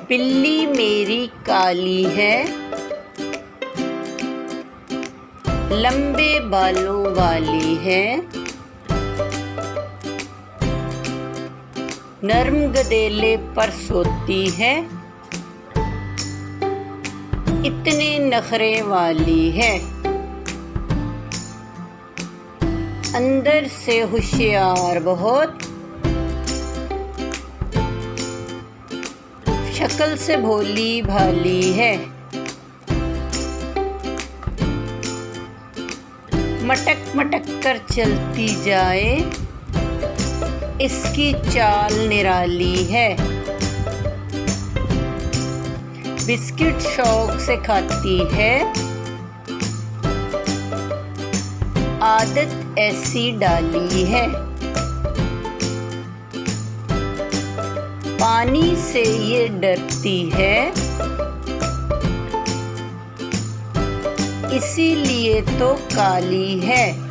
बिल्ली मेरी काली है, लंबे बालों वाली है। नर्म गदेले पर सोती है, इतने नखरे वाली है। अंदर से होशियार बहुत, शक्ल से भोली भाली है। मटक मटक कर चलती जाए, इसकी चाल निराली है। बिस्किट शौक से खाती है, आदत ऐसी डाली है। पानी से ये डरती है, इसीलिए तो काली है।